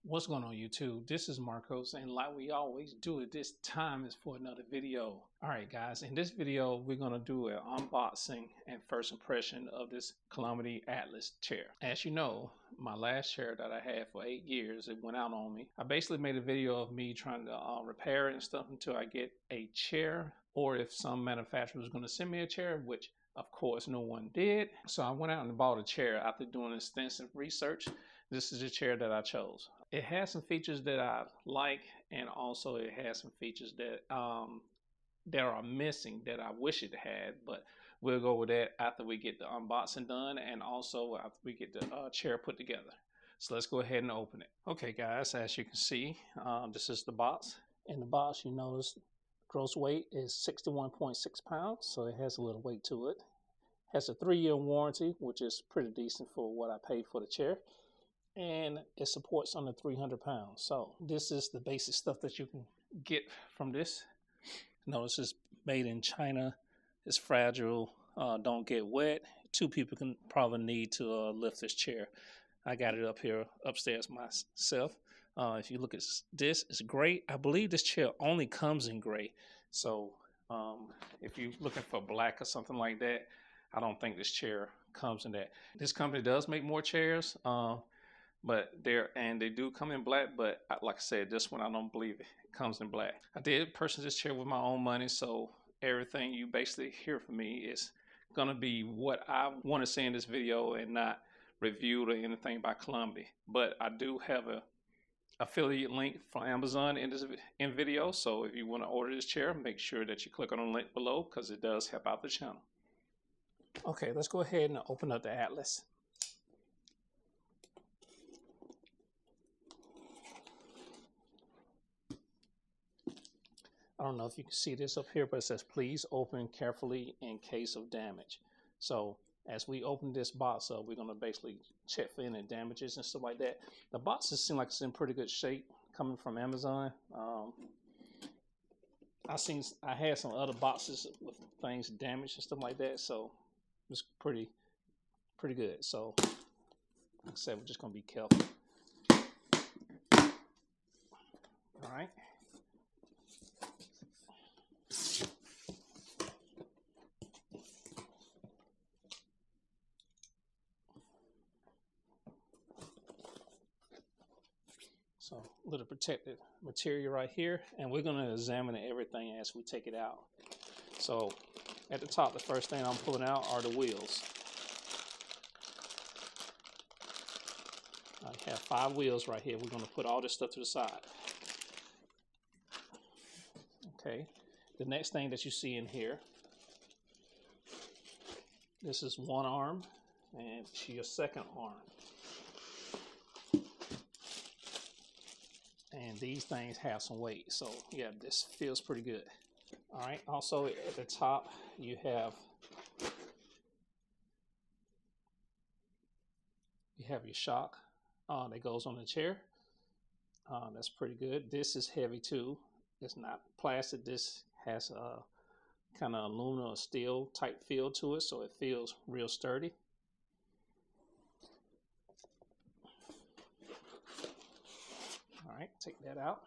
What's going on YouTube? This is Marcos, and like we always do it, this time is for another video. Alright guys, in this video we're going to do an unboxing and first impression of this Colamy Atlas chair. As you know, my last chair that I had for 8 years, it went out on me. I basically made a video of me trying to repair it and stuff until I get a chair, or if some manufacturer was going to send me a chair, which of course no one did. So I went out and bought a chair after doing extensive research. This is the chair that I chose. It has some features that I like, and also it has some features that are missing that I wish it had, but we'll go with that after we get the unboxing done and also after we get the chair put together. So let's go ahead and open it. Okay guys, as you can see, this is the box. In the box, you notice gross weight is 61.6 pounds, so it has a little weight to it. Has a 3-year warranty, which is pretty decent for what I paid for the chair. And it supports under 300 pounds. So this is the basic stuff that you can get from this. Notice it's made in China. It's fragile. Don't get wet. 2 people can probably need to lift this chair. I got it up here upstairs myself. If you look at this, it's gray. I believe this chair only comes in gray. So if you're looking for black or something like that, I don't think this chair comes in that. This company does make more chairs. But they do come in black, but like I said, this one I don't believe it comes in black. I did purchase this chair with my own money, so everything you basically hear from me is gonna be what I want to say in this video and not reviewed or anything by Colamy. But I do have a affiliate link from Amazon in this video, so if you want to order this chair, make sure that you click on the link below because it does help out the channel. Okay, let's go ahead and open up the Atlas. I don't know if you can see this up here, but it says please open carefully in case of damage. So as we open this box up, we're going to basically check for any damages and stuff like that. The boxes seem like it's in pretty good shape coming from Amazon. I had some other boxes with things damaged and stuff like that, so it's pretty good. So like I said, we're just going to be careful. All right. So a little protected material right here, and we're going to examine everything as we take it out. So at the top, the first thing I'm pulling out are the wheels. I have 5 wheels right here. We're going to put all this stuff to the side. Okay, the next thing that you see in here, this is one arm and your second arm. And these things have some weight, so yeah, this feels pretty good. All right, also at the top you have your shock that goes on the chair. That's pretty good. This is heavy too. It's not plastic. This has a kind of aluminum or steel type feel to it, so it feels real sturdy. All right, take that out.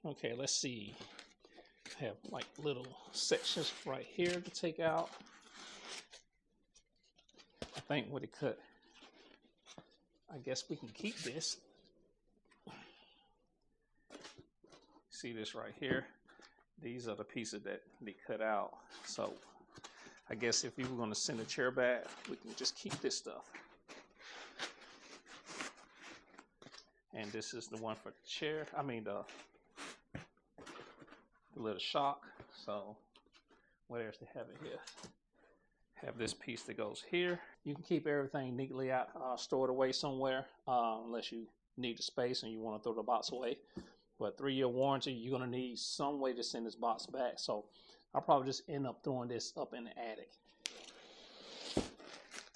Okay, let's see. I have like little sections right here to take out. I think what it could, I guess we can keep this. See this right here? These are the pieces that they cut out. So I guess if you were going to send a chair back, we can just keep this stuff. And this is the one for the chair. I mean the little shock. So what else they have it here? Have this piece that goes here. You can keep everything neatly out, stored away somewhere, unless you need the space and you want to throw the box away. But 3-year warranty, you're going to need some way to send this box back. So I'll probably just end up throwing this up in the attic.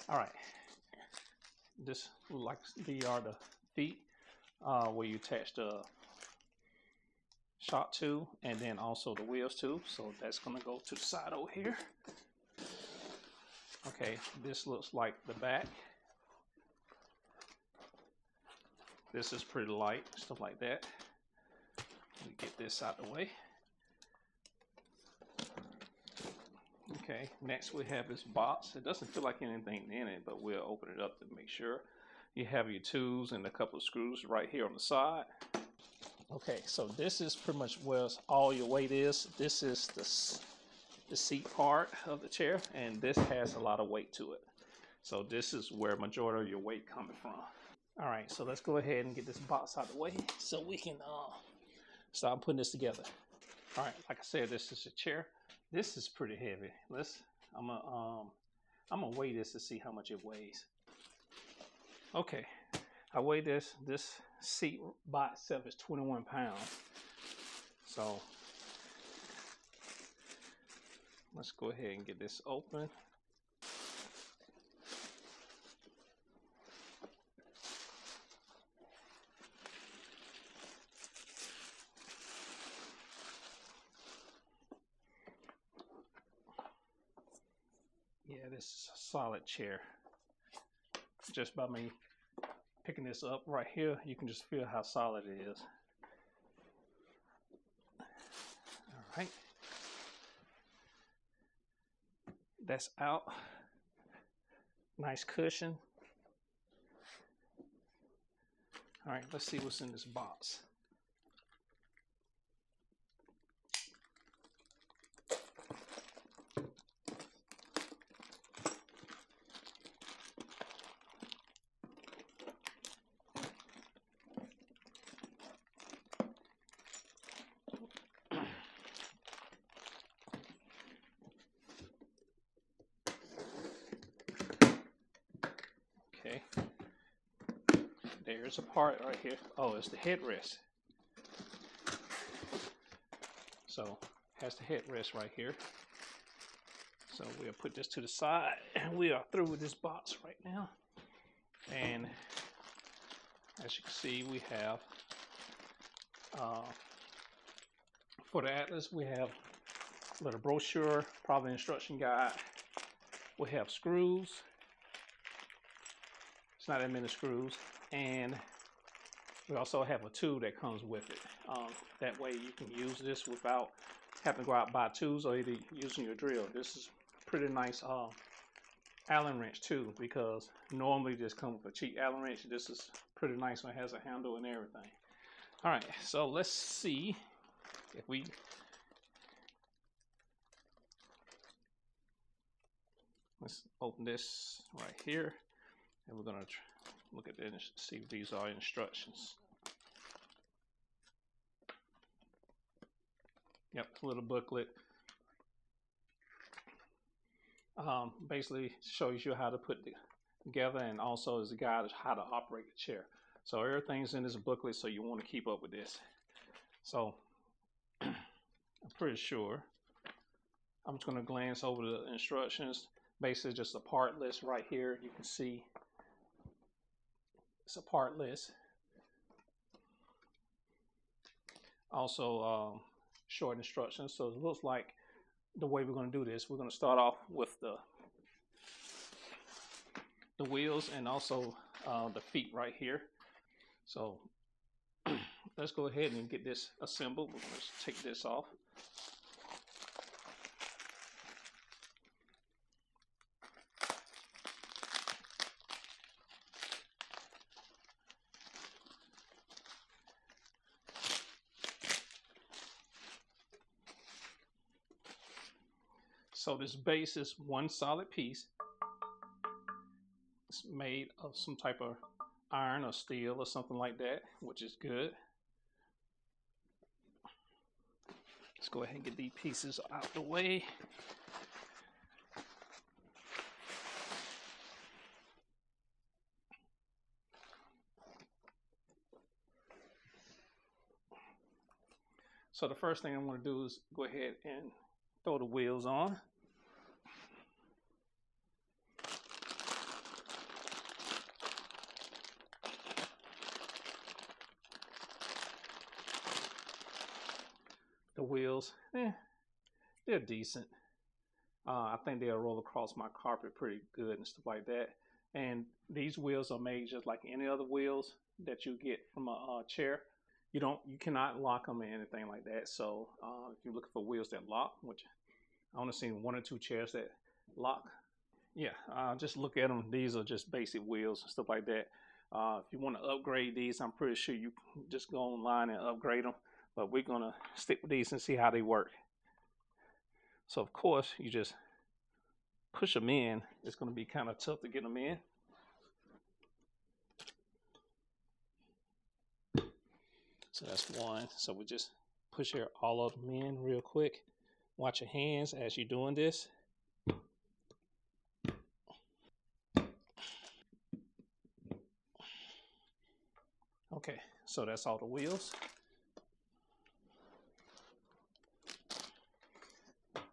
All right. This like these are the feet where you attach the shock to, and then also the wheels too. So that's going to go to the side over here. Okay, this looks like the back. This is pretty light, stuff like that. Let me get this out of the way. Okay, next we have this box. It doesn't feel like anything in it, but we'll open it up to make sure. You have your tools and a couple of screws right here on the side. Okay, so this is pretty much where all your weight is. This is the seat part of the chair, and this has a lot of weight to it. So this is where majority of your weight coming from. All right, so let's go ahead and get this box out of the way so we can start putting this together. All right, like I said, this is a chair. This is pretty heavy. I'm gonna weigh this to see how much it weighs. Okay, I weigh this. This seat by itself is 21 pounds. So let's go ahead and get this open. Yeah, this is a solid chair. Just by me picking this up right here, you can just feel how solid it is. All right. That's out. Nice cushion. All right, let's see what's in this box. Okay, there's a part right here. Oh, it's the headrest. So has the headrest right here. So we'll put this to the side, and we are through with this box right now. And as you can see, we have for the Atlas, we have a little brochure, probably instruction guide. We have screws. It's not that many screws, and we also have a tool that comes with it. That way you can use this without having to go out and buy tools or either using your drill. This is pretty nice Allen wrench too, because normally this comes with a cheap Allen wrench. This is pretty nice one, it has a handle and everything. All right, so let's see if we let's open this right here, and we're gonna look at it and see if these are instructions. Yep, a little booklet. Basically shows you how to put it together, and also is a guide of how to operate the chair. So everything's in this booklet, so you want to keep up with this. So I'm pretty sure I'm just going to glance over the instructions. Basically just a part list right here. You can see it's a part list. Also short instructions. So it looks like the way we're going to do this, we're going to start off with the wheels and also the feet right here. So let's go ahead and get this assembled. We're going to take this off. So this base is one solid piece. It's made of some type of iron or steel or something like that, which is good. Let's go ahead and get these pieces out the way. So the first thing I want to do is go ahead and throw the wheels on. The wheels, they're decent. I think they'll roll across my carpet pretty good and stuff like that. And these wheels are made just like any other wheels that you get from a chair. You cannot lock them or anything like that. So if you're looking for wheels that lock, which I only seen 1 or 2 chairs that lock, yeah, just look at them. These are just basic wheels and stuff like that. If you want to upgrade these, I'm pretty sure you can just go online and upgrade them. But we're gonna stick with these and see how they work. So of course, you just push them in. It's gonna be kind of tough to get them in. So that's one. So we just push all of them in real quick. Watch your hands as you're doing this. Okay, so that's all the wheels.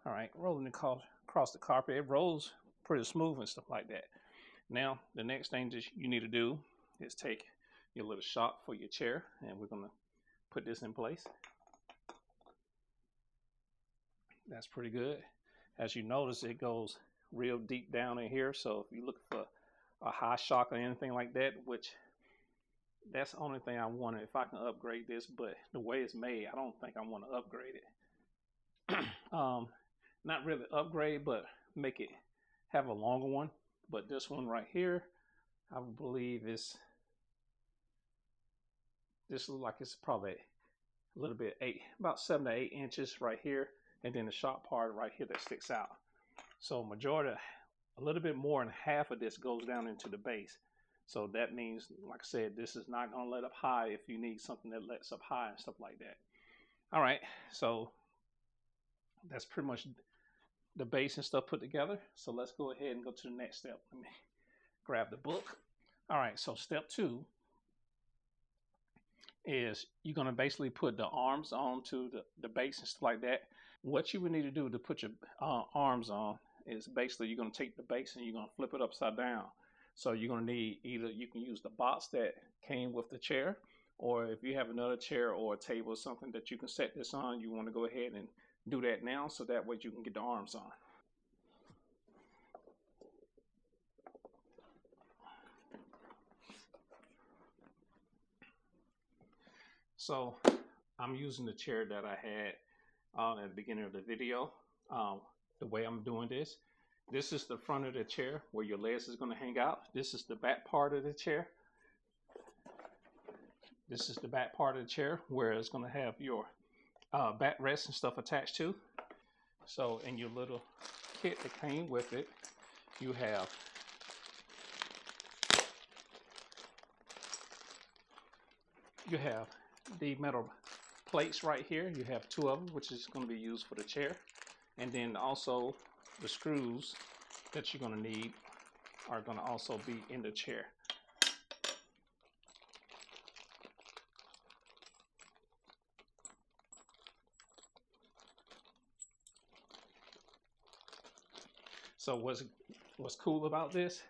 All right, rolling across the carpet, it rolls pretty smooth and stuff like that. Now, the next thing that you need to do is take your little shock for your chair, and we're gonna put this in place. That's pretty good. As you notice, it goes real deep down in here. So if you look for a high shock or anything like that, which that's the only thing I wanted, if I can upgrade this, but the way it's made, I don't think I want to upgrade it. Not really upgrade, but make it have a longer one. But this one right here, I believe this looks like it's probably a little bit about 7 to 8 inches right here, and then the shock part right here that sticks out. So majority, a little bit more than half of this goes down into the base. So that means, like I said, this is not going to let up high if you need something that lets up high and stuff like that. All right, so that's pretty much the base and stuff put together. So let's go ahead and go to the next step. Let me grab the book. All right, so step 2 is you're going to basically put the arms onto the base and stuff like that. What you would need to do to put your arms on is basically you're going to take the base and you're going to flip it upside down. So you're going to need either you can use the box that came with the chair, or if you have another chair or a table or something that you can set this on, you want to go ahead and do that now so that way you can get the arms on. So I'm using the chair that I had at the beginning of the video. The way I'm doing this is the front of the chair where your legs is going to hang out. This is the back part of the chair. This is the back part of the chair where it's going to have your backrest and stuff attached to. So in your little kit that came with it, you have the metal plates right here. You have 2 of them, which is going to be used for the chair. And then also the screws that you're going to need are going to also be in the chair. So what's cool about this,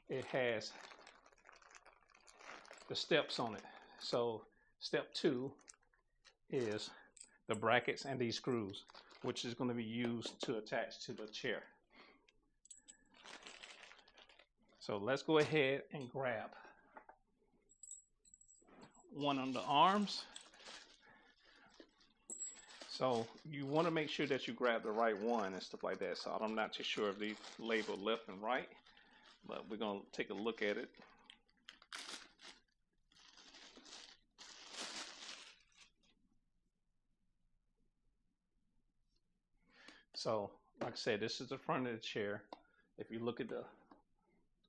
it has the steps on it. So step 2 is the brackets and these screws, which is going to be used to attach to the chair. So let's go ahead and grab one of the arms. So you want to make sure that you grab the right one and stuff like that. So I'm not too sure if these labeled left and right, but we're going to take a look at it. So like I said, this is the front of the chair. If you look at the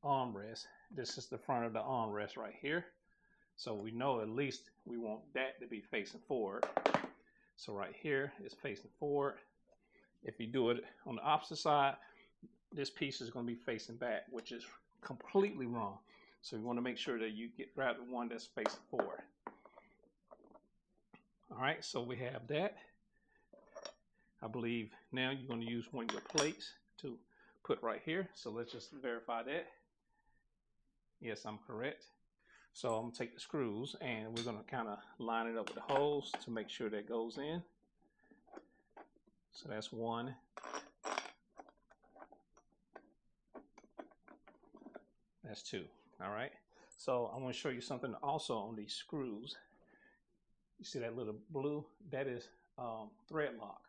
armrest, this is the front of the armrest right here. So we know at least we want that to be facing forward. So right here is facing forward. If you do it on the opposite side, this piece is going to be facing back, which is completely wrong. So you want to make sure that you grab the one that's facing forward. All right, so we have that. I believe now you're going to use one of your plates to put right here. So let's just verify that. Yes, I'm correct. So I'm going to take the screws and we're going to kind of line it up with the holes to make sure that goes in. So that's one. That's 2. All right. So I want to show you something also on these screws. You see that little blue? That is thread lock.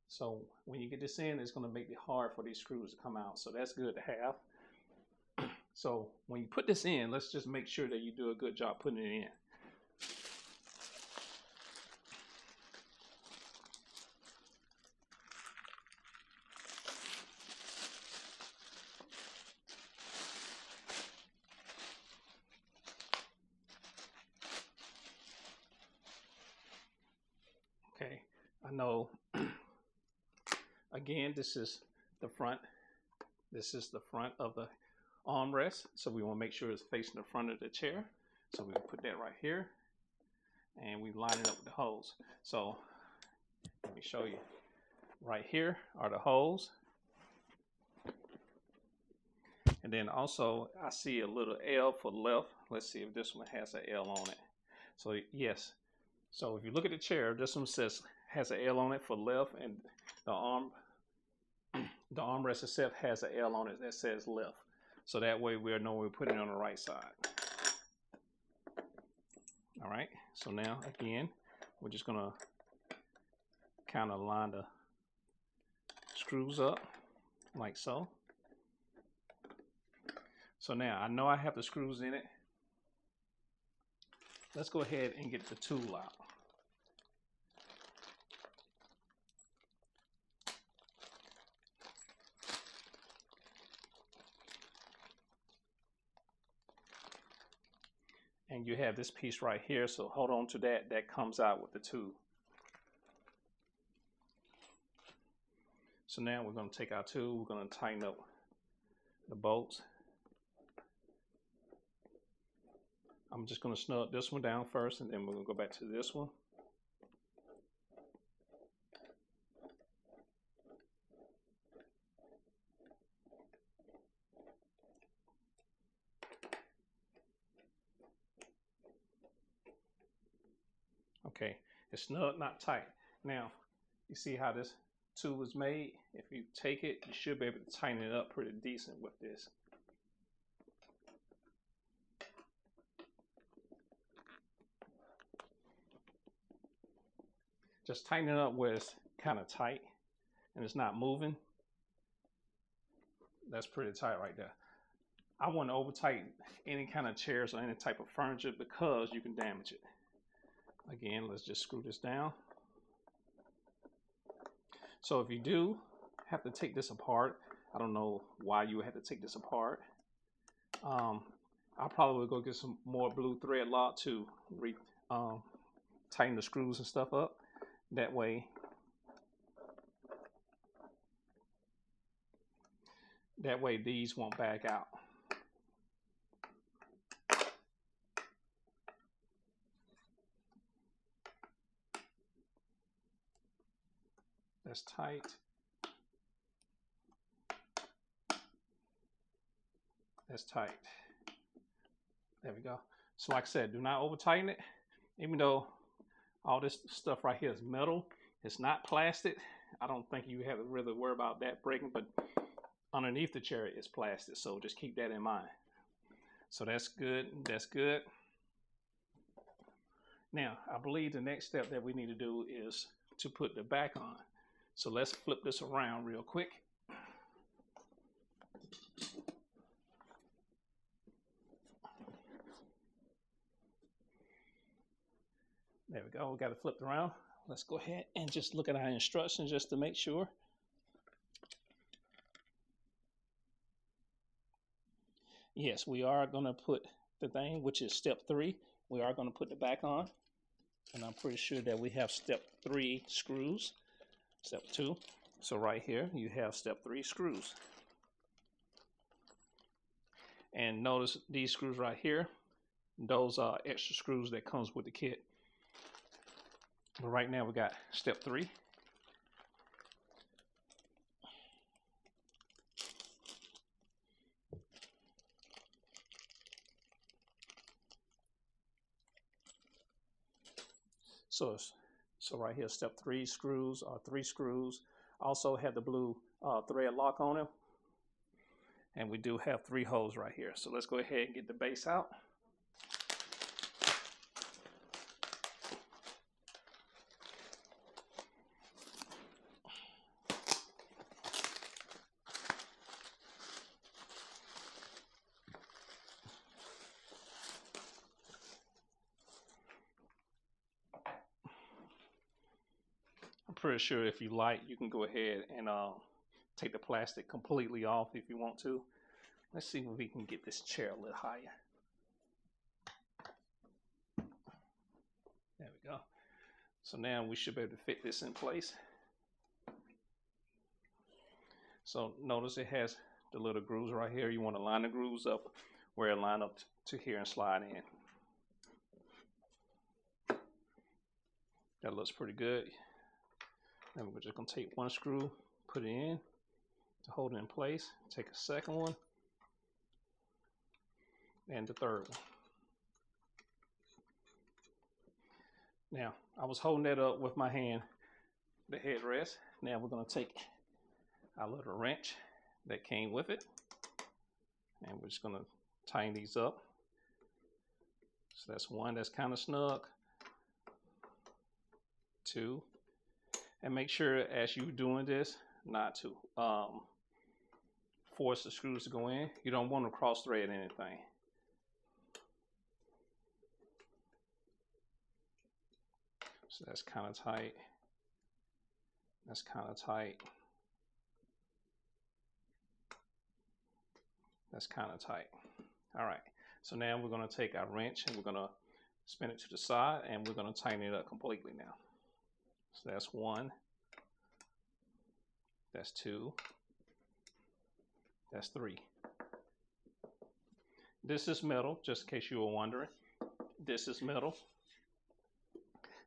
So when you get this in, it's going to make it hard for these screws to come out. So that's good to have. So when you put this in, let's just make sure that you do a good job putting it in. Okay, I know, again, this is the front. This is the front of the armrest. So we want to make sure it's facing the front of the chair. So we put that right here and we line it up with the holes. So let me show you. Right here are the holes. And then also I see a little L for left. Let's see if this one has an L on it. So yes. So if you look at the chair, this one has an L on it for left, and the armrest itself has an L on it that says left. So that way we'll know we're putting it on the right side. All right. So now again, we're just gonna kind of line the screws up like so. So now I know I have the screws in it. Let's go ahead and get the tool out. And you have this piece right here, so hold on to that. That comes out with the tool. So now we're going to take our tool, we're going to tighten up the bolts. I'm just going to snug this one down first, and then we're going to go back to this one. Okay, it's snug, not tight. Now, you see how this tool is made? If you take it, you should be able to tighten it up pretty decent with this. Just tighten it up where it's kind of tight and it's not moving. That's pretty tight right there. I wouldn't over tighten any kind of chairs or any type of furniture because you can damage it. Again, let's just screw this down. So if you do have to take this apart, I don't know why you would have to take this apart. I probably will go get some more blue thread lock to tighten the screws and stuff up. That way these won't back out. That's tight. That's tight. There we go. So like I said, do not over tighten it. Even though all this stuff right here is metal, it's not plastic. I don't think you have to really worry about that breaking, but underneath the chair is plastic, so just keep that in mind. So that's good. That's good. Now, I believe the next step that we need to do is to put the back on. So let's flip this around real quick. There we go. We got it flipped around. Let's go ahead and just look at our instructions just to make sure. Yes, we are going to put the thing, which is step 3. We are going to put the back on. And I'm pretty sure that we have step 3 screws. Step 2. So right here, you have step 3 screws. And notice these screws right here. Those are extra screws that comes with the kit. But right now we got step 3. So right here, step 3 screws are 3 screws. Also have the blue thread lock on them. And we do have 3 holes right here. So let's go ahead and get the base out. I'm pretty sure if you like, you can go ahead and take the plastic completely off if you want to. Let's see if we can get this chair a little higher. There we go. So now we should be able to fit this in place. So notice it has the little grooves right here. You want to line the grooves up where it line up to here and slide in. That looks pretty good. Then we're just going to take 1 screw, put it in to hold it in place. Take a second one and the third one. Now, I was holding that up with my hand, the headrest. Now we're going to take our little wrench that came with it, and we're just going to tighten these up. So that's 1 that's kind of snug. 2, and make sure as you're doing this not to force the screws to go in. You don't want to cross thread anything. So that's kind of tight. That's kind of tight. That's kind of tight. All right. So now we're going to take our wrench and we're going to spin it to the side, and we're going to tighten it up completely now. So that's 1. That's 2. That's 3. This is metal, just in case you were wondering. This is metal.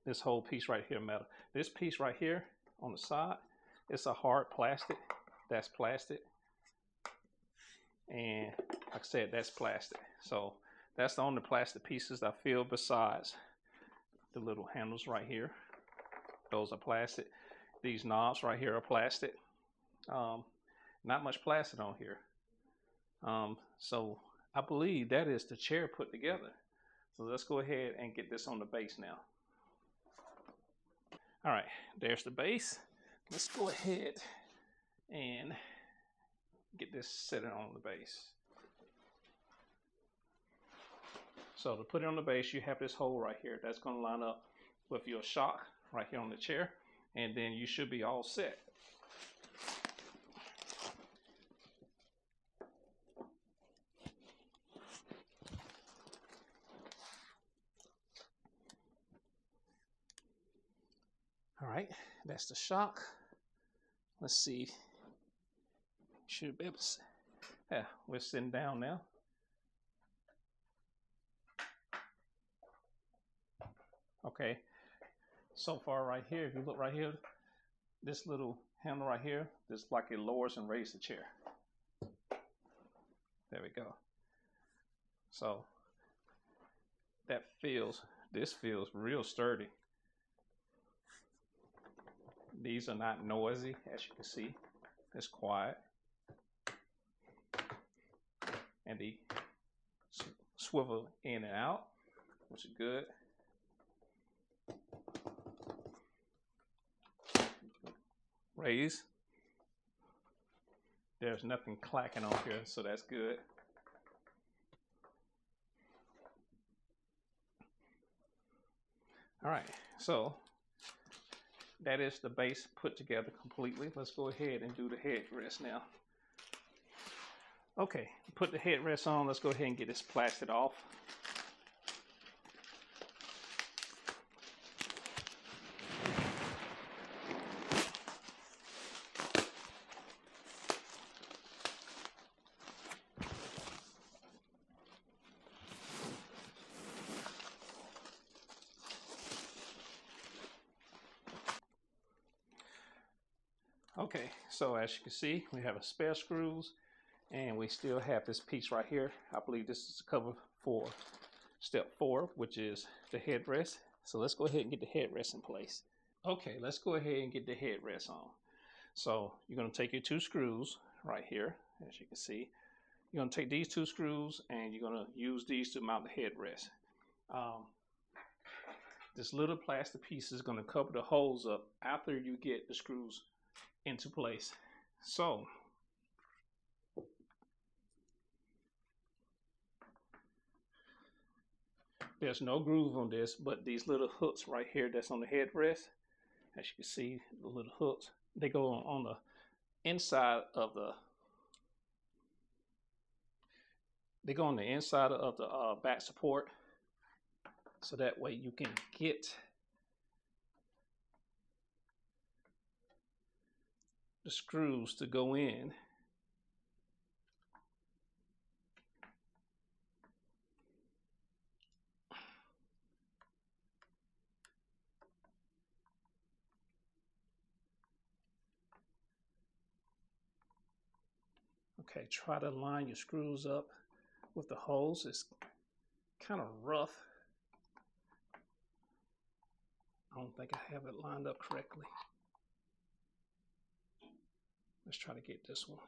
This whole piece right here, metal. This piece right here on the side, it's a hard plastic. That's plastic. And like I said, that's plastic. So that's the only plastic pieces I feel besides the little handles right here. Those are plastic. These knobs right here are plastic. Not much plastic on here. So I believe that is the chair put together. So let's go ahead and get this on the base now. All right, there's the base. Let's go ahead and get this set on the base. So to put it on the base, you have this hole right here. That's going to line up with your shock right here on the chair, and then you should be all set. All right, that's the shock. Let's see. Should be able to. Yeah, we're sitting down now. Okay, so far right here, if you look right here, this little handle right here, this like it lowers and raises the chair. There we go. So that feels, this feels real sturdy. These are not noisy, as you can see. It's quiet. And they swivel in and out, which is good. Raise. There's nothing clacking on here, so that's good. All right, so that is the base put together completely. Let's go ahead and do the headrest now. Okay, put the headrest on. Let's go ahead and get this plastic off. Okay, so as you can see, we have a spare screws, and we still have this piece right here. I believe this is the cover for step 4, which is the headrest. So let's go ahead and get the headrest in place. Okay, let's go ahead and get the headrest on. So you're going to take your 2 screws right here, as you can see. you're going to take these two screws and you're going to use these to mount the headrest. This little plastic piece is going to cover the holes up after you get the screws into place. So there's no groove on this, but these little hooks right here that's on the headrest, as you can see, the little hooks, they go on the inside of the back support, so that way you can get the screws to go in. Okay, try to line your screws up with the holes. It's kind of rough. I don't think I have it lined up correctly. Let's try to get this one.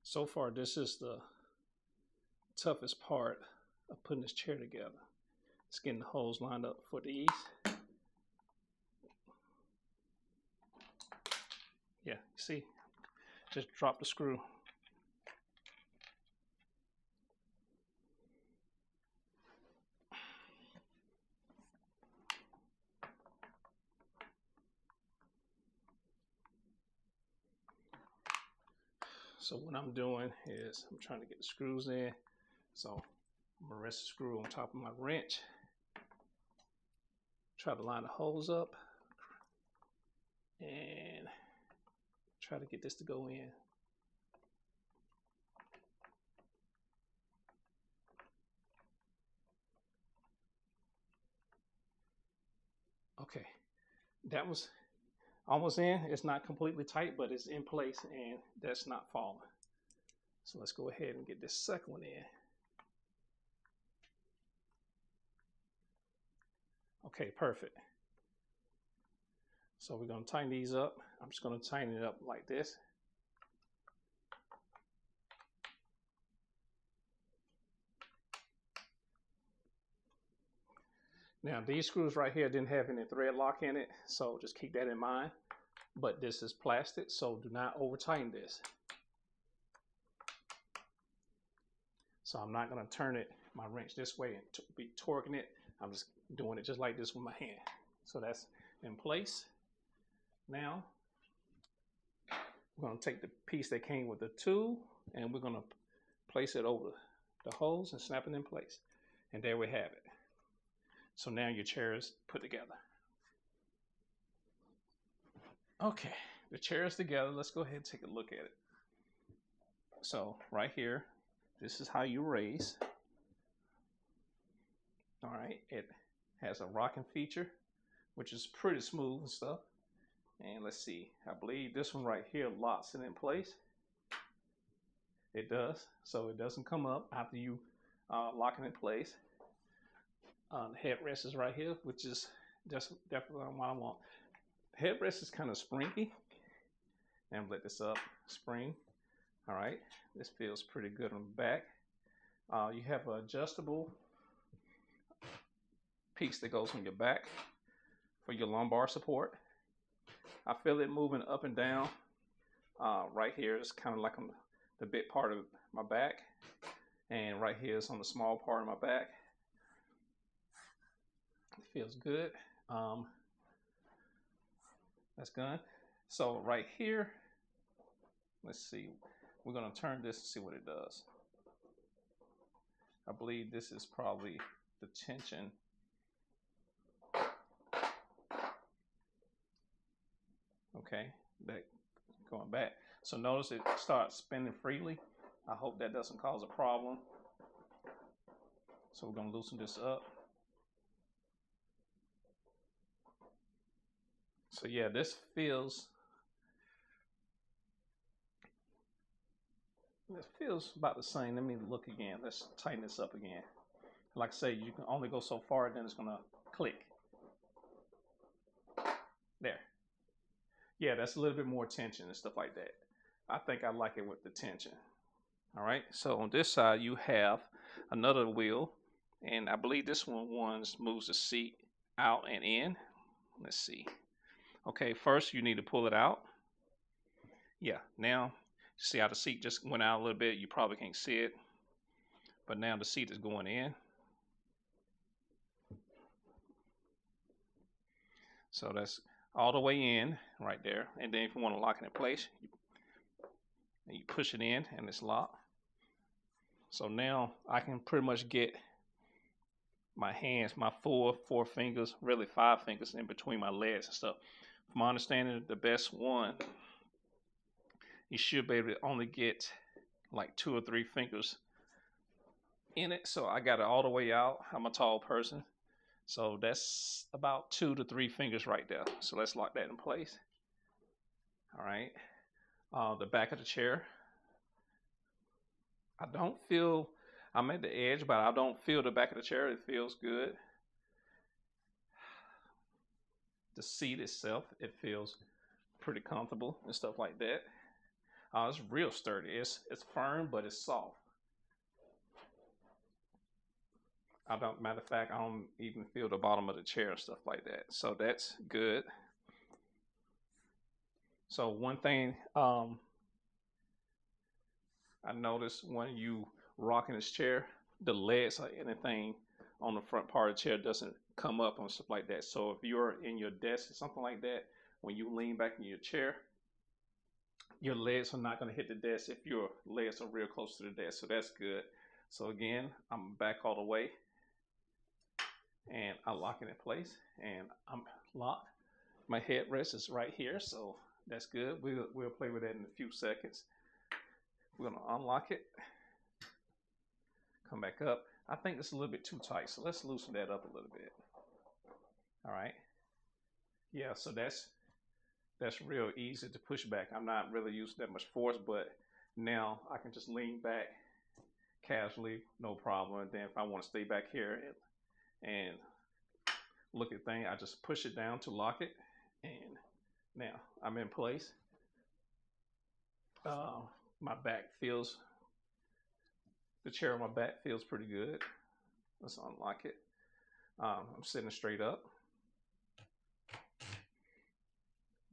So far, this is the toughest part of putting this chair together. It's getting the holes lined up for these. Yeah, see, just drop the screw. So what I'm doing is I'm trying to get the screws in. So I'm gonna rest the screw on top of my wrench. Try to line the holes up and try to get this to go in. Okay, that was almost in. It's not completely tight, but it's in place and that's not falling. So let's go ahead and get this second one in. Okay, perfect. So we're going to tighten these up. I'm just going to tighten it up like this. Now these screws right here didn't have any thread lock in it, so just keep that in mind. But this is plastic, so do not over tighten this. So I'm not going to turn my wrench this way and be torquing it. I'm just doing it just like this with my hand. So that's in place. Now we're going to take the piece that came with the tool and we're going to place it over the holes and snap it in place. And there we have it. So now your chair is put together. Okay, the chair is together. Let's go ahead and take a look at it. So right here, this is how you raise. All right, it has a rocking feature, which is pretty smooth and stuff. And let's see, I believe this one right here locks it in place. It does, so it doesn't come up after you lock it in place. The headrest is right here, which is just definitely what I want. The headrest is kind of springy. And let this up, spring. All right, this feels pretty good on the back. You have an adjustable piece that goes on your back for your lumbar support. I feel it moving up and down. Right here is kind of like on the big part of my back, and right here is on the small part of my back. It feels good. That's good. So right here, let's see, we're going to turn this and see what it does. I believe this is probably the tension. Okay, that going back. So notice it starts spinning freely. I hope that doesn't cause a problem. So we're going to loosen this up. So yeah, this feels about the same. Let me look again. Let's tighten this up again. Like I say, you can only go so far, then it's gonna click. There. Yeah, that's a little bit more tension and stuff like that. I think I like it with the tension. All right, so on this side you have another wheel, and I believe this one moves the seat out and in. Let's see. Okay, first you need to pull it out. Yeah, now see how the seat just went out a little bit. You probably can't see it, but now the seat is going in. So that's all the way in right there. And then if you want to lock it in place, you push it in and it's locked. So now I can pretty much get my hands, my four fingers, really 5 fingers in between my legs and stuff. From my understanding, the best one, you should be able to only get like 2 or 3 fingers in it. So I got it all the way out. I'm a tall person. So that's about 2 to 3 fingers right there. So let's lock that in place. All right. The back of the chair. I don't feel, I'm at the edge, but I don't feel the back of the chair. It feels good. The seat itself, it feels pretty comfortable and stuff like that. It's real sturdy. It's firm, but it's soft. Matter of fact, I don't even feel the bottom of the chair and stuff like that. So that's good. So one thing I noticed when you rock in this chair, the legs or anything on the front part of the chair doesn't come up and stuff like that. So if you're in your desk or something like that, when you lean back in your chair, your legs are not going to hit the desk if your legs are real close to the desk. So that's good. So again, I'm back all the way, and I lock it in place, and I'm locked. My headrest is right here, so that's good. We'll play with that in a few seconds. We're gonna unlock it, come back up. I think it's a little bit too tight, so let's loosen that up a little bit. All right. Yeah, so that's real easy to push back. I'm not really using that much force, but now I can just lean back casually, no problem. And then if I want to stay back here and look at things, I just push it down to lock it, and now I'm in place. My back feels, the chair on my back feels pretty good. Let's unlock it. I'm sitting straight up.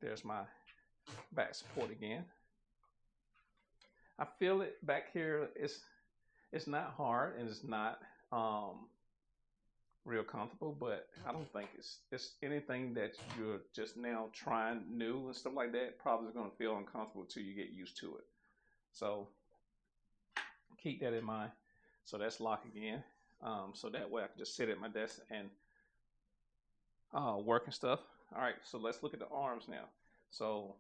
There's my back support again. I feel it back here. It's not hard and it's not real comfortable, but I don't think it's anything that you're just now trying new and stuff like that. Probably is going to feel uncomfortable until you get used to it. So keep that in mind. So that's lock again. So that way I can just sit at my desk and work and stuff. All right, so let's look at the arms now. So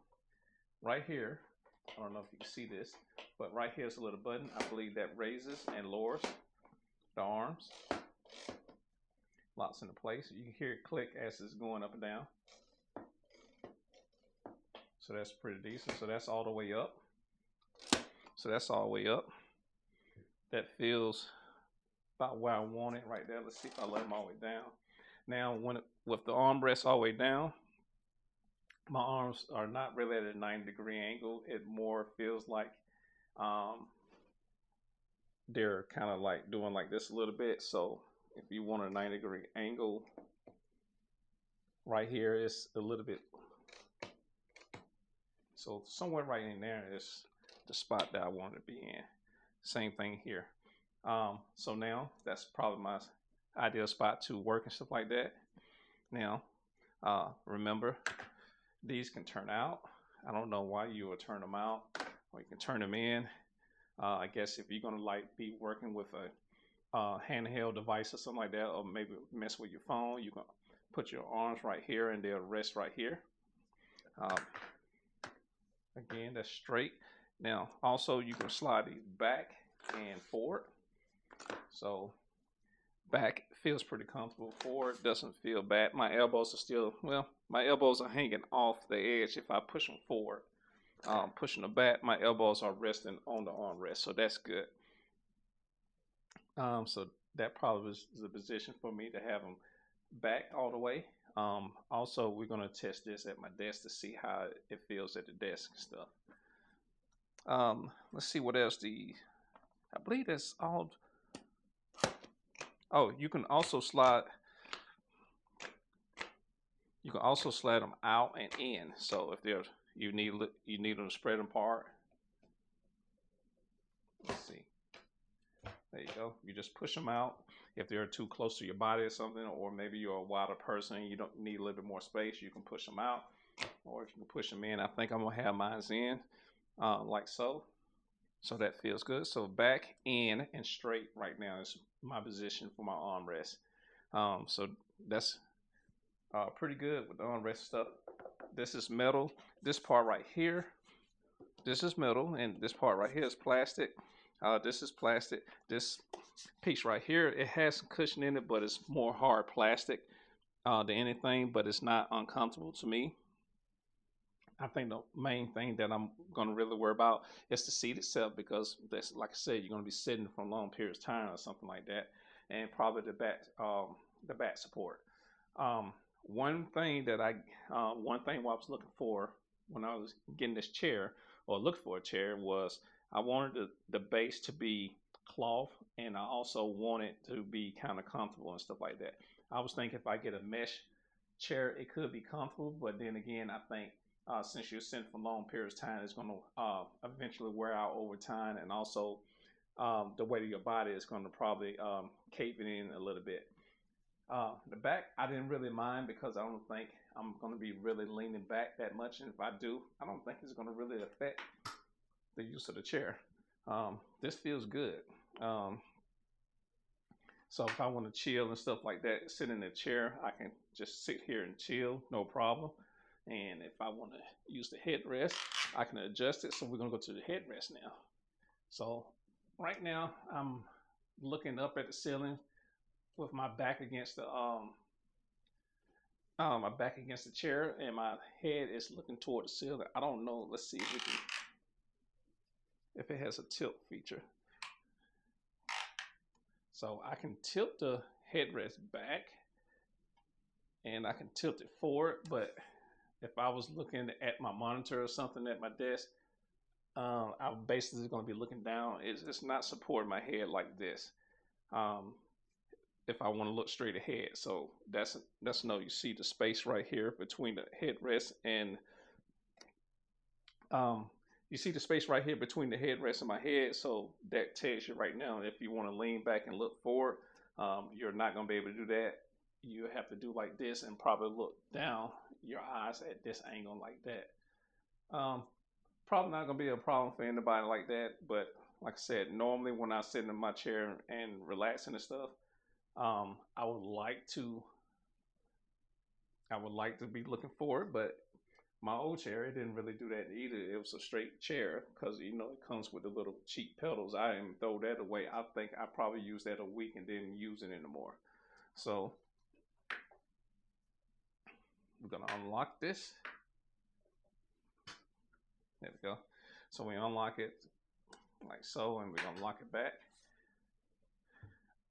right here, I don't know if you can see this, but right here is a little button. I believe that raises and lowers the arms. Locks into place. You can hear it click as it's going up and down. So that's pretty decent. So that's all the way up. So that's all the way up. That feels about where I want it right there. Let's see if I let them all the way down. Now, with the armrest all the way down, my arms are not really at a 90-degree angle. It more feels like they're kind of like doing like this a little bit. So if you want a 90-degree angle, right here is a little bit. So somewhere right in there is the spot that I want to be in. Same thing here. So now that's probably my ideal spot to work and stuff like that. Now, remember, these can turn out. I don't know why you would turn them out, or you can turn them in. I guess if you're gonna like be working with a handheld device or something like that, or maybe mess with your phone, you can put your arms right here and they'll rest right here. Again, that's straight. Now, also you can slide these back and forward. So back feels pretty comfortable. Forward doesn't feel bad. My elbows are still, well, my elbows are hanging off the edge if I push them forward. Pushing the back, my elbows are resting on the armrest, so that's good. So that probably is the position for me to have them back all the way. Also, we're going to test this at my desk to see how it feels at the desk and stuff. Let's see what else. I believe that's all. Oh, you can also slide. You can also slide them out and in. So if they're you need them to spread them apart. Let's see. There you go. You just push them out. If they're too close to your body or something, or maybe you're a wider person, you don't need a little bit more space, you can push them out. Or if you can push them in, I think I'm gonna have mine in like so. So that feels good. So back, in, and straight right now is my position for my armrest. So that's pretty good with the armrest stuff. This is metal. This part right here, this is metal, and this part right here is plastic. This is plastic. This piece right here, it has some cushion in it, but it's more hard plastic than anything, but it's not uncomfortable to me. I think the main thing that I'm going to really worry about is the seat itself, because that's, like I said, you're going to be sitting for long periods of time or something like that, and probably the back support. One thing what I was looking for when I was getting this chair, or looking for a chair, was I wanted the base to be cloth, and I also wanted to be kind of comfortable and stuff like that. I was thinking if I get a mesh chair, it could be comfortable, but then again, I think since you're sitting for long periods of time, it's going to eventually wear out over time, and also the weight of your body is going to probably cave it in a little bit. The back, I didn't really mind, because I don't think I'm going to be really leaning back that much, and if I do, I don't think it's going to really affect the use of the chair. This feels good. So if I want to chill and stuff like that, sit in the chair, I can just sit here and chill, no problem. And if I want to use the headrest, I can adjust it. So we're going to go to the headrest now. So right now I'm looking up at the ceiling with my back against the chair, and my head is looking toward the ceiling. I don't know. Let's see if it has a tilt feature. So I can tilt the headrest back, and I can tilt it forward, but if I was looking at my monitor or something at my desk, I'm basically going to be looking down. It's not supporting my head like this. If I want to look straight ahead, so that's no. You see the space right here between the headrest and you see the space right here between the headrest and my head. So that tells you right now, if you want to lean back and look forward, you're not going to be able to do that. You have to do like this and probably look down your eyes at this angle like that. Probably not going to be a problem for anybody like that, but like I said, normally when I sit in my chair and relaxing and stuff, I would like to be looking forward, but my old chair, it didn't really do that either. It was a straight chair, because it comes with the little cheap pedals. I didn't throw that away. I think I probably used that a week and didn't use it anymore. So we're gonna unlock this. There we go. So we unlock it like so, and we're gonna lock it back.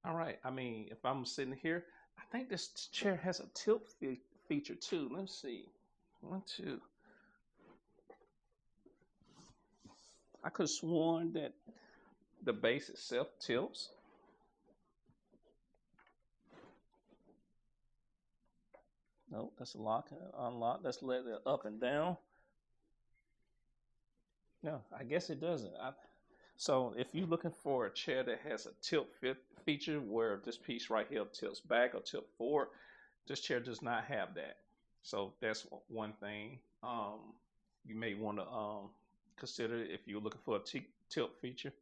All right. I mean, if I'm sitting here, I think this chair has a tilt feature too. Let's see. 1, 2. I could have sworn that the base itself tilts. Nope, that's a lock. Unlock. Let's let it up and down. No, I guess it doesn't. So if you're looking for a chair that has a tilt feature, where this piece right here tilts back or tilt forward, this chair does not have that. So that's one thing you may want to consider if you're looking for a tilt feature.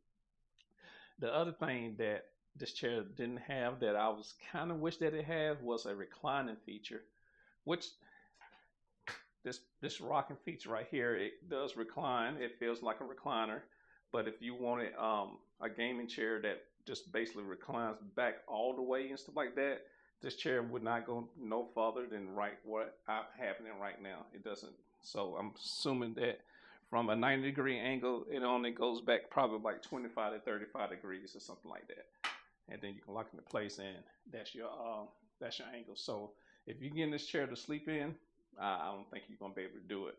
The other thing that this chair didn't have, that I was kind of wish that it had, was a reclining feature, which this rocking feature right here, it does recline. It feels like a recliner. But if you wanted a gaming chair that just basically reclines back all the way and stuff like that, this chair would not go no farther than what I'm happening right now. It doesn't. So I'm assuming that from a 90-degree angle, it only goes back probably like 25 to 35 degrees or something like that. and then you can lock it into place, and that's your angle. So if you get in this chair to sleep in, I don't think you're gonna be able to do it.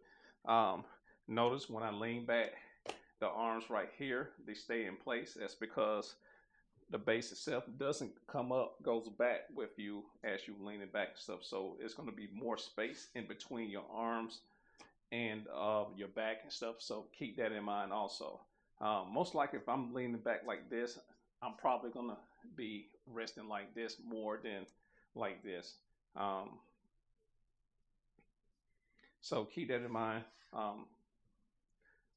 Notice when I lean back, the arms right here, they stay in place. That's because the base itself doesn't come up, goes back with you as you lean it back and stuff. So it's going to be more space in between your arms and your back and stuff. So keep that in mind also. Most likely if I'm leaning back like this, I'm probably going to be resting like this more than like this. So keep that in mind.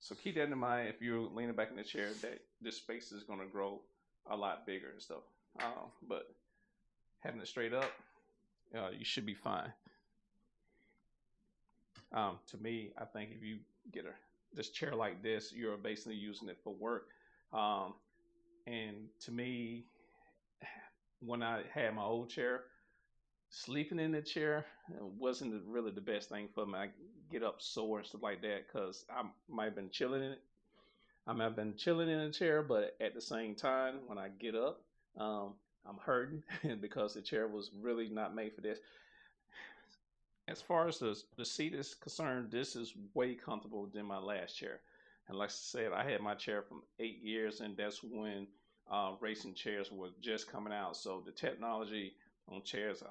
So keep that in mind if you're leaning back in the chair, that this space is going to grow a lot bigger and stuff. But having it straight up, you should be fine. To me, I think if you get this chair like this, you're basically using it for work. And to me, when I had my old chair, sleeping in the chair wasn't really the best thing for me. I get up sore and stuff like that because I might have been chilling in it. I might have been chilling in a chair, but at the same time, when I get up, I'm hurting because the chair was really not made for this. As far as the seat is concerned, this is way comfortable than my last chair. And like I said, I had my chair from 8 years, and that's when racing chairs were just coming out. So the technology on chairs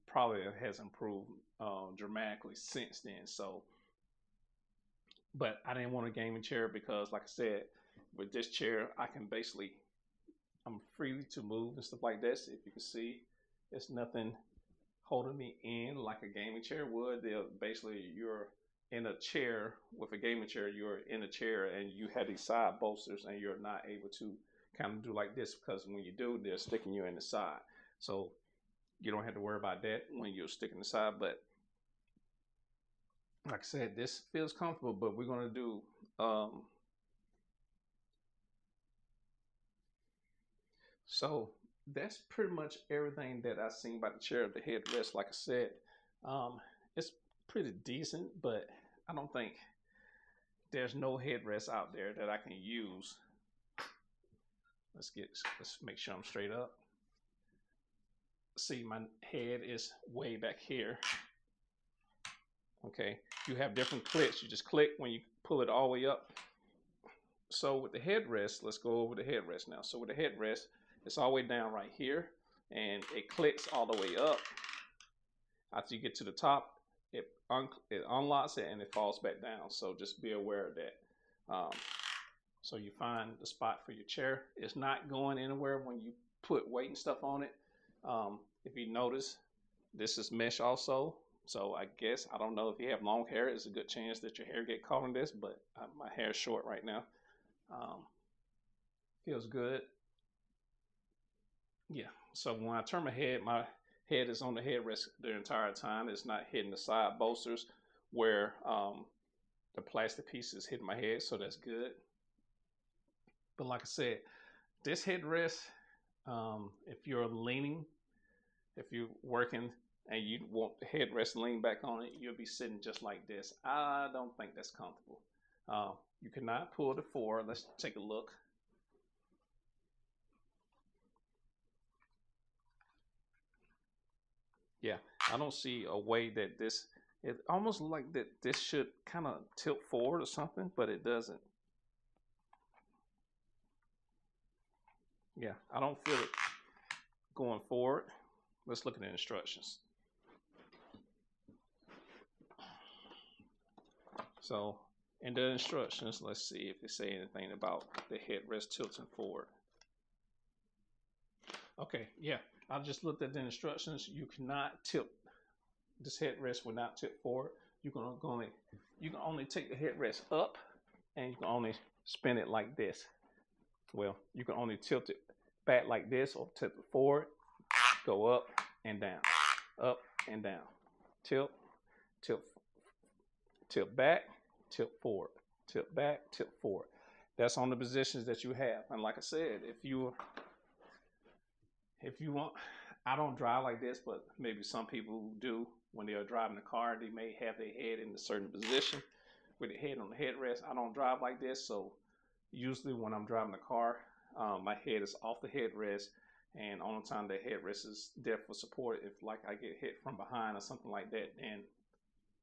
probably has improved dramatically since then. So, but I didn't want a gaming chair because, like I said, with this chair, I'm free to move and stuff like this. If you can see, it's nothing holding me in like a gaming chair would. You're in a chair with a gaming chair, you're in a chair and you have these side bolsters and you're not able to kind of do like this because when you do, they're sticking you in the side. So you don't have to worry about that when you're sticking the side. But like I said, this feels comfortable, but we're going to do so that's pretty much everything that I've seen about the chair. The headrest, like I said, it's pretty decent, but I don't think there's no headrest out there that I can use. Let's make sure I'm straight up. See, my head is way back here. Okay, you have different clicks. You just click when you pull it all the way up. So with the headrest, let's go over the headrest now. So with the headrest, it's all the way down right here, and it clicks all the way up. After you get to the top, it unlocks it and it falls back down. So just be aware of that. So you find the spot for your chair. It's not going anywhere when you put weight and stuff on it. If you notice, this is mesh also. So I guess, I don't know, if you have long hair, it's a good chance that your hair get caught in this, but my hair is short right now. Feels good. Yeah, so when I turn my head is on the headrest the entire time. It's not hitting the side bolsters where the plastic piece is hitting my head, so that's good. But like I said, this headrest, if you're leaning, if you're working and you want the headrest to lean back on it, you'll be sitting just like this. I don't think that's comfortable. You cannot pull the forward. Let's take a look. Yeah, I don't see a way that it almost like that this should kind of tilt forward or something, but it doesn't. Yeah, I don't feel it going forward. Let's look at the instructions. So in the instructions, let's see if they say anything about the headrest tilting forward. Okay, yeah, I just looked at the instructions. You cannot tilt. This headrest will not tilt forward. You can only take the headrest up, and you can only spin it like this. Well, you can only tilt it back like this, or tilt it forward, go up and down, up and down, tilt, tilt, tilt back, tilt forward, tilt back, tilt forward. That's on the positions that you have. And like I said, if you want, I don't drive like this, but maybe some people do. When they are driving the car, they may have their head in a certain position with the head on the headrest. I don't drive like this, so usually when I'm driving the car, my head is off the headrest and on the time the headrest is there for support. If like I get hit from behind or something like that, then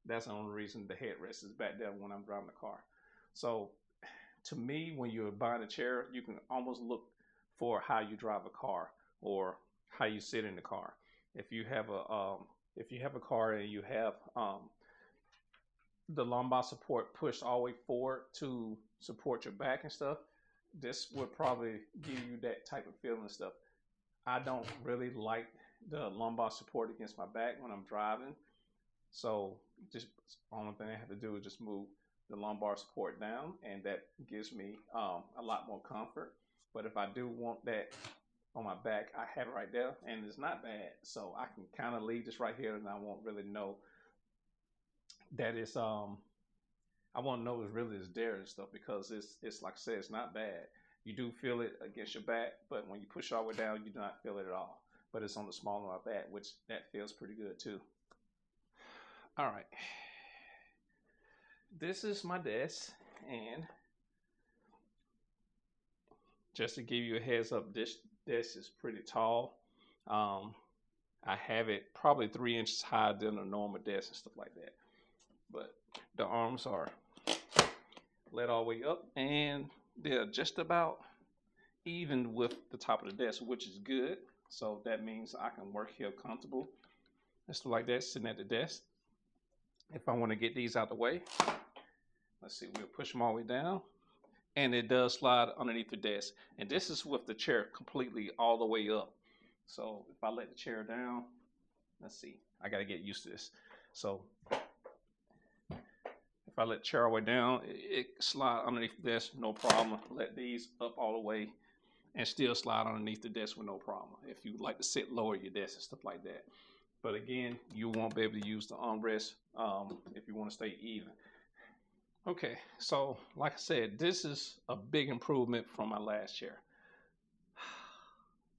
that's the only reason the headrest is back there when I'm driving the car. So to me, when you're buying a chair, you can almost look for how you drive a car or how you sit in the car. If you have a car and you have the lumbar support pushed all the way forward to support your back and stuff, this would probably give you that type of feeling and stuff. I don't really like the lumbar support against my back when I'm driving. So just only thing I have to do is just move the lumbar support down, and that gives me a lot more comfort. But if I do want that on my back, I have it right there, and it's not bad. So I can kind of leave this right here, and I won't really know that it's I won't know it really is there and stuff, because it's like I said, it's not bad. You do feel it against your back, but when you push all the way down, you do not feel it at all. But it's on the small of my back, which that feels pretty good too. All right, this is my desk, and just to give you a heads up, this desk is pretty tall. I have it probably 3 inches higher than a normal desk and stuff like that. But the arms are let all the way up, and they're just about even with the top of the desk, which is good. So that means I can work here comfortable and stuff like that, sitting at the desk. If I want to get these out the way, let's see, we'll push them all the way down, and it does slide underneath the desk. And this is with the chair completely all the way up. So if I let the chair down, let's see, I got to get used to this. So if I let the chair all the way down, it slide underneath the desk, no problem. Let these up all the way and still slide underneath the desk with no problem. If you like to sit lower your desk and stuff like that. But again, you won't be able to use the armrest if you want to stay even. Okay, so like I said, this is a big improvement from my last chair.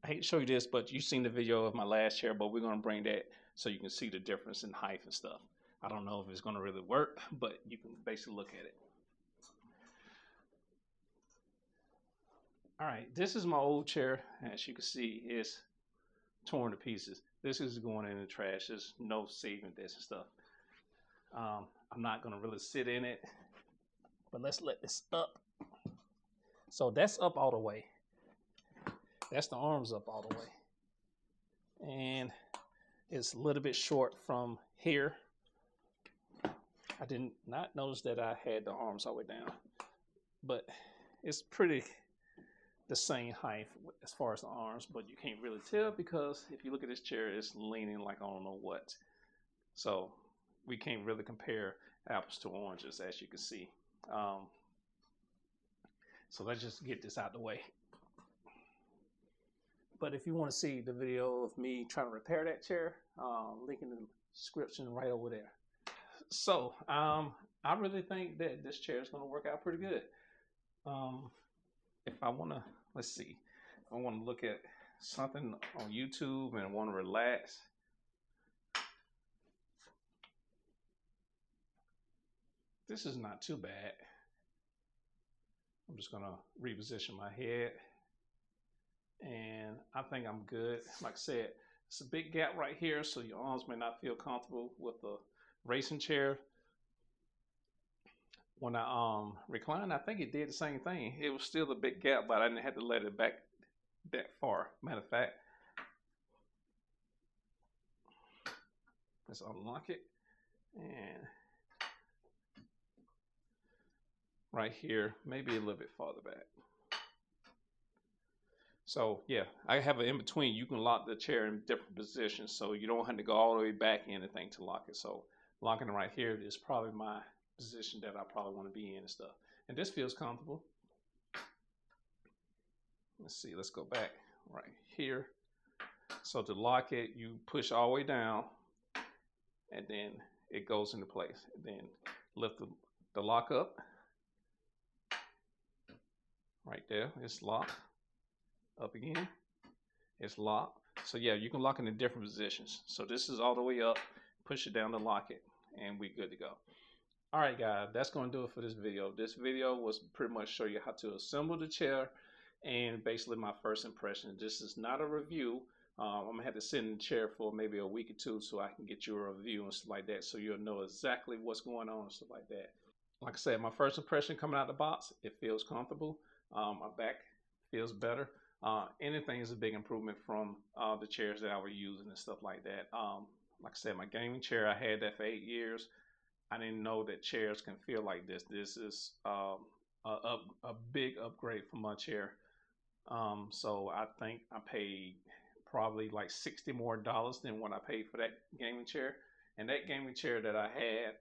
I hate to show you this, but you've seen the video of my last chair, but we're going to bring that so you can see the difference in height and stuff. I don't know if it's going to really work, but you can basically look at it. All right, this is my old chair. As you can see, it's torn to pieces. This is going in the trash. There's no saving this and stuff. I'm not going to really sit in it, but let's let this up. So that's up all the way. That's the arms up all the way. And it's a little bit short from here. I did not notice that I had the arms all the way down, but it's pretty the same height as far as the arms, but you can't really tell because if you look at this chair, it's leaning like I don't know what. So we can't really compare apples to oranges, as you can see. So let's just get this out the way. But if you want to see the video of me trying to repair that chair, link in the description right over there. So I really think that this chair is going to work out pretty good. If I want to, let's see, if I want to look at something on YouTube and want to relax, this is not too bad. I'm just going to reposition my head, and I think I'm good. Like I said, it's a big gap right here, so your arms may not feel comfortable with the racing chair. When I reclined, I think it did the same thing. It was still a big gap, but I didn't have to let it back that far. Matter of fact, let's unlock it, and right here, maybe a little bit farther back. So yeah, I have an in-between. You can lock the chair in different positions, so you don't have to go all the way back in anything to lock it. So locking it right here is probably my position that I probably want to be in and stuff. And this feels comfortable. Let's see, let's go back right here. So to lock it, you push all the way down, and then it goes into place. And then lift the lock up. Right there, it's locked. Up again, it's locked. So yeah, you can lock it in different positions. So this is all the way up, push it down to lock it, and we're good to go. All right, guys, that's going to do it for this video. This video was pretty much show you how to assemble the chair and basically my first impression. This is not a review. I'm gonna have to sit in the chair for maybe a week or two so I can get you a review and stuff like that, so you'll know exactly what's going on and stuff like that. Like I said, my first impression coming out the box, it feels comfortable. My back feels better. Anything is a big improvement from the chairs that I was using and stuff like that. Like I said, my gaming chair, I had that for 8 years. I didn't know that chairs can feel like this. This is a big upgrade from my chair. So I think I paid probably like $60 more than what I paid for that gaming chair. And that gaming chair that I had,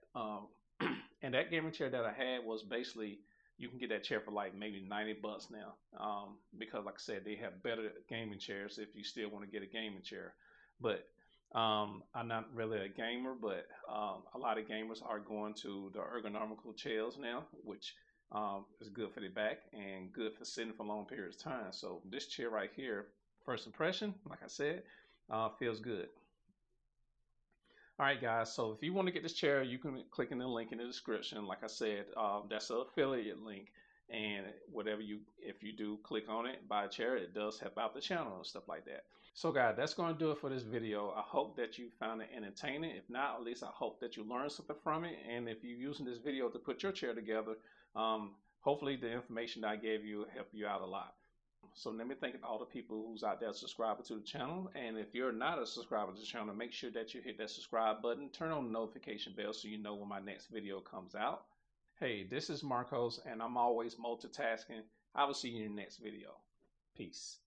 and that gaming chair that I had was basically, you can get that chair for like maybe $90 now. Because like I said, they have better gaming chairs if you still want to get a gaming chair. But I'm not really a gamer, but a lot of gamers are going to the ergonomical chairs now, which is good for the back and good for sitting for long periods of time. So this chair right here, first impression, like I said, feels good. All right, guys. So if you want to get this chair, you can click in the link in the description. Like I said, that's an affiliate link, and if you do click on it, buy a chair, it does help out the channel and stuff like that. So guys, that's going to do it for this video. I hope that you found it entertaining. If not, at least I hope that you learned something from it. And if you're using this video to put your chair together, hopefully the information that I gave you will help you out a lot. So let me thank all the people who's out there subscribing to the channel. And if you're not a subscriber to the channel, make sure that you hit that subscribe button, turn on the notification bell so you know when my next video comes out. Hey, this is Marcos, and I'm always multitasking. I will see you in the next video. Peace.